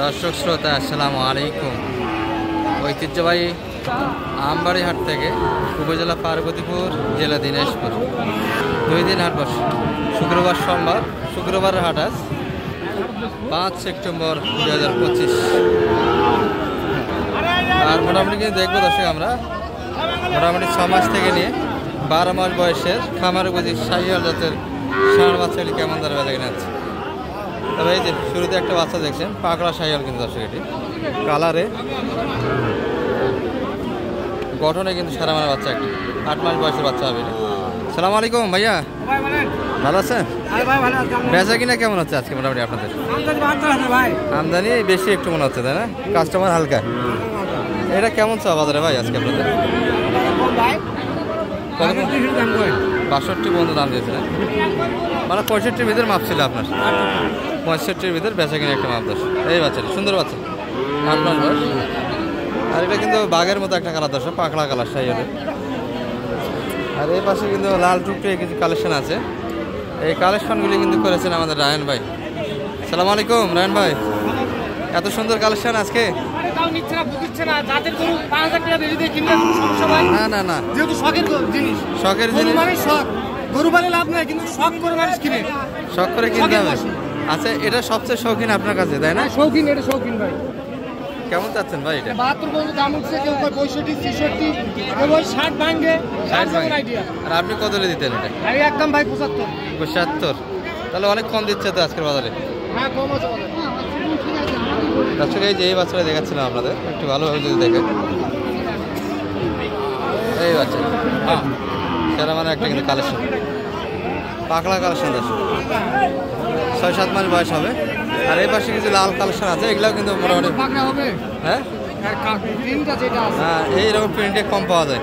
দর্শক শ্রোতা আসসালামু আলাইকুম। ঐতিহ্যবাহী আমবাড়ি হাট থেকে উপজেলা পার্বতীপুর, জেলা দিনাজপুর 2 দিন হাট বসে। শুক্রবার সোমবার, শুক্রবারের হাট আজ 5 সেপ্টেম্বর 2025। আর মোটামুটি কিন্তু দেখবো দর্শক আমরা মোটামুটি 6 মাস থেকে নিয়ে 12 মাস বয়সের খামারে বুঝি শাহিওয়াল জাতের ষাঁড় বাচ্চাগুলি কেমন দ্বারা বেচা কিনে আছে। তবে এই যে শুরুতে একটা বাচ্চা দেখছেন, পাকড়া শাহিওয়াল কিন্তু দর্শক, এটি কালারে গঠনে কিন্তু সারা মানের বাচ্চা, একটা 8 মাস বয়সের বাচ্চা হবে। সালাম আলাইকুম ভাইয়া, ভালো আছেন? বেচা কিনা কেমন হচ্ছে আজকে মোটামুটি আপনাদের? আমদানি বেশি একটু মনে হচ্ছে, তাই না? কাস্টমার হালকা। এটা কেমন চা বাজারে ভাই আজকে আপনাদের? 62 পর্যন্ত দাম দিয়েছে না, মানে 65-র ভিতরে মাপ ছিল আপনার। 65-র ভিতরে বেচা কিনা একটা মাপ দশ। এই বাচ্চাটি সুন্দর বাচ্চা, 8 মাস বয়স। আর এটা কিন্তু বাঘের মতো একটা কালার দর্শক, পাকড়া কালার শাহিওয়াল। আর এই পাশে কিন্তু লাল টুকটে কিছু কালেকশন আছে। এই কালেকশনগুলি কিন্তু করেছেন আমাদের রায়ন ভাই। সালাম আলাইকুম রায়ন ভাই, এত সুন্দর কালেকশন আজকে। না না না, যেহেতু শখের জিনিস, গরু পালে লাভ নাই, কিন্তু শখ করে মানুষ কিনে, শখ করে কিনতে হবে। আচ্ছা, এটা সবচেয়ে শৌখিন আপনার কাছে, তাই না? শৌখিন, এটা শৌখিন ভাই। কেমন চাচ্ছেন ভাই এটা? 72 পর্যন্ত দাম উঠছে, কেউ 65, 66, কেবল 60 ভাঙে। আর আপনি কত দিতেন এটা? আমি একদম ভাই 75। 75? তাহলে অনেক কম দিচ্ছে তো আজকের বাজারে। হ্যাঁ, কম আছে বাজারে। দর্শক এই যে এই বাচ্চাটা দেখাচ্ছিলাম আপনাদের, একটু ভালোভাবে যদি দেখেন এই বাচ্চা, সেরা মানে একটা কিন্তু কালেকশন, পাকড়া কালেকশন দর্শক, 6-7 মাস বয়স হবে। আর এই পাশে কিছু লাল কালেকশন আছে, এগুলাও কিন্তু মোটামুটি হ্যাঁ হ্যাঁ, এইরকম প্রিন্টে কম পাওয়া যায়।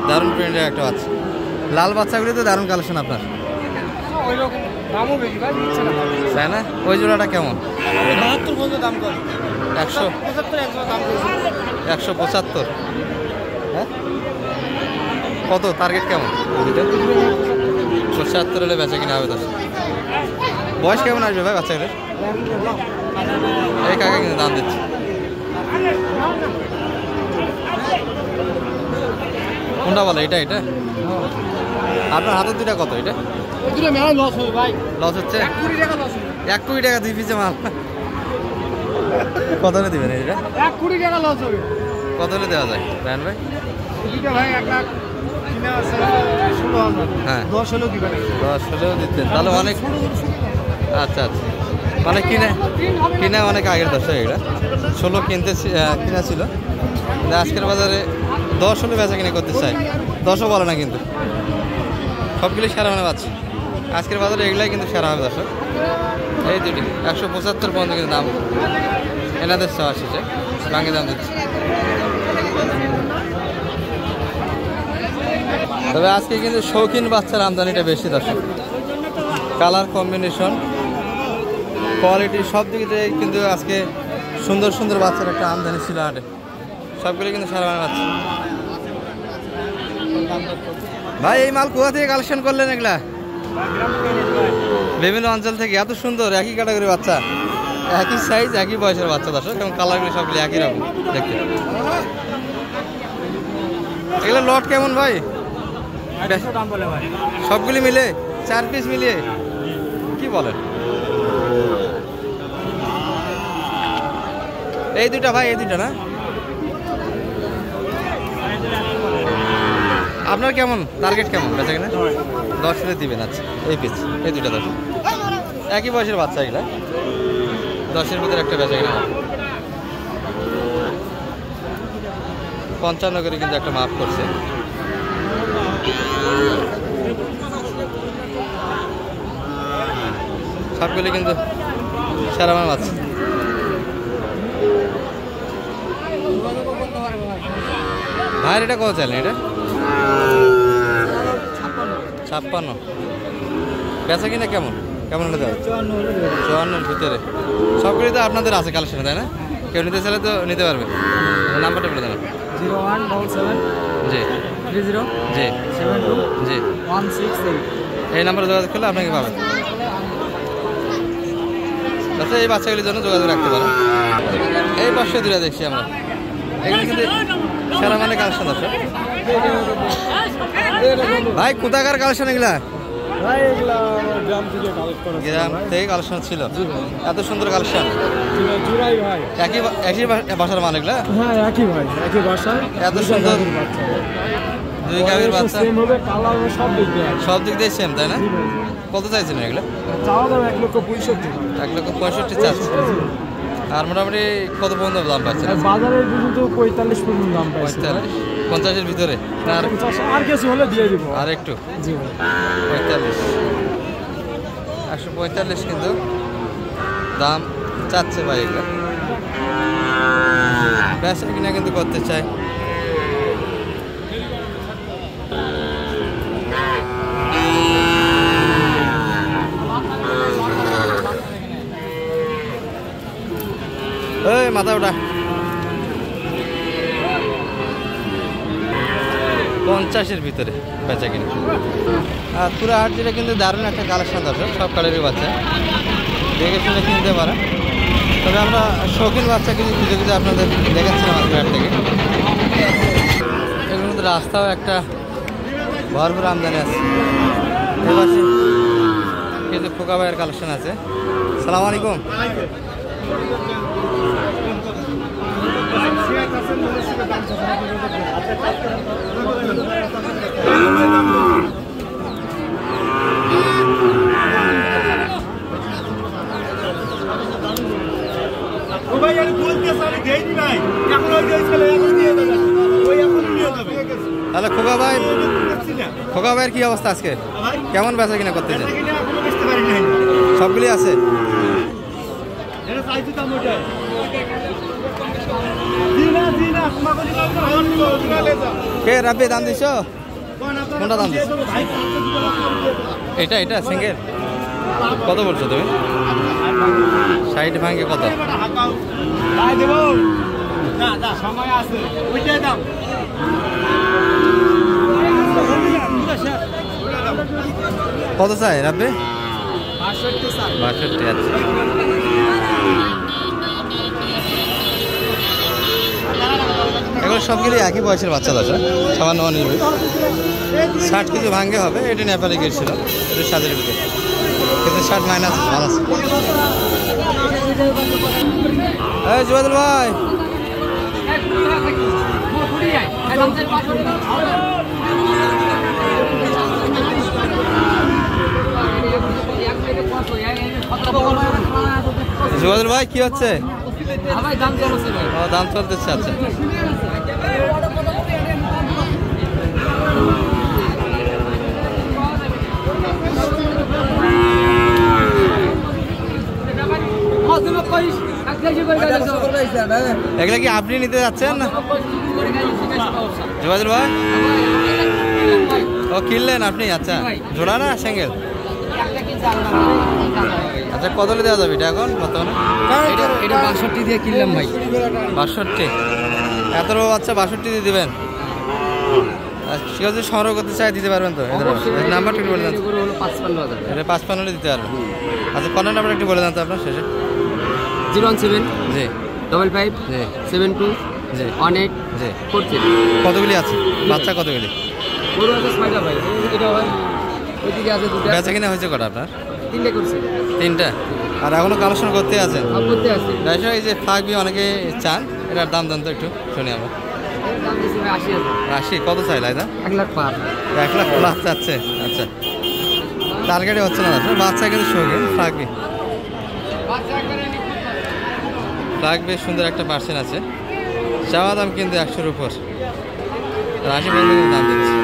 দারুণ প্রিন্টের একটা বাচ্চা, লাল বাচ্চাগুলি তো দারুণ কালেকশন আপনার, তাই না? ওই জোড়াটা কেমন? 72 পর্যন্ত দাম করে। 175? হ্যাঁ, কত টার্গেট কেমন? 75 হলে বেচা কিনা হবে। দশ বয়স কেমন আসবে ভাই বাচ্চাগুলোর? এই কাকা কিন্তু দাম দিচ্ছে। কোনটা বলে? এটা এটা আপনার হাতের দুইটা কত? এটা লস হচ্ছে 1 কোটি টাকা 2 পিসে মাল। কত হলে দিবেন এটা? 1 কোটি টাকা লস হবে। কত হলে দেওয়া যায় রায়ন ভাই? ভাই 1 লাখ কিনা আছে 16,000। হ্যাঁ, 10 হলেও দিবেন। 10 হলেও দিতেন তাহলে অনেক। আচ্ছা আচ্ছা, মানে কিনা অনেক আগের দর্শক, এটা 16 কিনা ছিল, আজকের বাজারে 10 হলে বেচা কিনে করতে চাই। 10ও বলে না, কিন্তু সবগুলি সেরা মানে পাচ্ছি আজকের বাজারে, এগুলাই কিন্তু সেরা হবে দর্শক। এই দুটি 175 পর্যন্ত কিন্তু দাম এনাদের চাওয়া শেষে, বাকি দাম দিচ্ছে। তবে আজকে কিন্তু শৌখিন বাচ্চার আমদানিটা বেশি দর্শক, কালার কম্বিনেশন, কোয়ালিটি সব দিক থেকে কিন্তু আজকে সুন্দর সুন্দর বাচ্চার একটা আমদানি ছিল হাটে। সবগুলি কিন্তু সারা বাচ্চা। ভাই এই মাল কোথা থেকে কালেকশন করলেন এগুলা? বিভিন্ন অঞ্চল থেকে। এত সুন্দর একই ক্যাটাগরি বাচ্চা, একই সাইজ, একই বয়সের বাচ্চা দর্শক, এবং কালারগুলি সবগুলি একই রকম দেখতে। এগুলো লট কেমন ভাই? সবগুলি মিলে 4 পিস মিলিয়ে কি বলেন? এই দুটা ভাই, এই দুটা না? আপনার কেমন টার্গেট, কেমন বেচা কিনা? 10 হলে দিবেন। আচ্ছা, এই পিস এই দুটা 10, একই বয়সের বাচ্চা, এগুলা 10-এর ভিতরে একটা বেচা কিনা। 55 করে কিন্তু একটা মাপ করছে। সবগুলি কিন্তু সারা মাস বাচ্চা। ভাইয়ের এটা কত চাইলেন? এটা 56। বেচা কিনা কেমন কেমন হলে দেওয়া? 54-এর ভিতরে। সবগুলি তো আপনাদের আছে কালেকশন, তাই না? কেউ নিতে চাইলে তো নিতে পারবে। নাম্বারটা বলে দেবেন। 0177 জি 30 জি 72 জি 168। এই নাম্বারে যোগাযোগ করলে আপনাকে পাবেন। আচ্ছা, এই বাচ্চাগুলির জন্য যোগাযোগ রাখতে পারেন। এই পাশে দুটা দেখছি আমরা, এখানে কিন্তু সেরা মানে কালেকশন আছে ভাই। কোথাকার কালেকশন এগুলা? গ্রাম থেকে কালেকশন ছিল, এত সুন্দর কালেকশন। একই বাসার মানে এগুলা? হ্যাঁ একই ভাই, একই বাসায় এত সুন্দর দুই গাভীর বাচ্চা, সব দিক দিয়ে সেম তাই না? কত চাইছেন এগুলো? চাওয়া দাম 1,65,000। 1,65,000 চাচ্ছে। আর মোটামুটি কত পর্যন্ত দাম পাচ্ছেন? বাজারের কিন্তু 45 পর্যন্ত দাম পাচ্ছে। 45, 50-এর ভিতরে আর কিছু হলে দিয়ে দিব। আর একটু জি 45, 145 কিন্তু দাম চাচ্ছে ভাই। এগুলো বেচা কিনা কিন্তু করতে চাই। এই মাথা ওটা 50-এর ভিতরে বেচা কিনা। আর পুরো হাট যেটা কিন্তু দারুণ একটা কালেকশন দর্শক, সব কালারের বাচ্চা দেখে শুনে কিনতে পারে। তবে আমরা শৌখিন বাচ্চা কিছু খুঁজে খুঁজে আপনাদের দেখাচ্ছিলাম আজকে হাট থেকে। এর মধ্যে রাস্তাও একটা ভরপুর আমদানি আছে। এবার কিন্তু খোকা ভাইয়ের কালেকশন আছে। সালাম আলাইকুম। তাহলে খোকা ভাই, খোকা ভাইয়ের কি অবস্থা আজকে? কেমন বেচা কিনা করতেছে? সবগুলি আছে। কে রাব্বি দাম দিছ? কোনটা দাম দিছ? এটা সিঙ্গেল কত বলছো তুমি? 60 ভাঙে কত? কত চাই রাব্বি? 62। আচ্ছা এগুলো সবগুলি একই বয়সের বাচ্চা দাদা, সামান্য অনির্মি। 60 কেজি ভাঙ্গে হবে। এটা নেপালে গিয়েছিল, এটা 7-এর ভিতরে, কিন্তু 60 মাইনাস ভালো আছে। এই জুবাদুল ভাই, জুবাদুল ভাই কি হচ্ছে? দাম চলতেছে। আচ্ছা এগুলা কি আপনি নিতে যাচ্ছেন না জুবাদুল ভাই? ও কিনলেন আপনি? আচ্ছা জোড়া না সিঙ্গেল? আচ্ছা কত দেওয়া যাবে এটা এখন বর্তমানে? এটা 62 দিয়ে কিনলাম ভাই। 62? এত বাচ্চা 62 দিয়ে দিবেন? যদি সংগ্রহ করতে চাই দিতে পারবেন তো? নাম্বারটা একটু বলে দেন। 55,000। এটা 55 দিতে পারবেন। আচ্ছা কন্ট্যাক্ট নাম্বার একটু বলে দেন তো আপনার শেষে। 017 জি 55 জি 72 জি 18 জি। 43। কতগুলি আছে বাচ্চা? কতগুলি? গরু আছে 6টা ভাই। এটা ভাই ওইদিকে আছে 2টা। বেচা কিনা হয়েছে কটা আপনার? 3টা করছে। 3টা? আর এখনো কালেকশন করতে আছেন? করতে আছে। এই যে থাকবি অনেকে চান, এটার দাম দেন তো একটু শুনি আমরা। দাম দিছি ভাই 80,000। 80? কত চাই লাইদা? 1 লাখ পার। 1 লাখ প্লাস চাচ্ছে। আচ্ছা টার্গেটে হচ্ছে না আপনার বাচ্চা কিন্তু শৌখিন। ফ্লাগ বেশ সুন্দর একটা পার্সেন্ট আছে। চাওয়া দাম কিন্তু 100-র উপর। 80 পর্যন্ত দাম দিচ্ছে।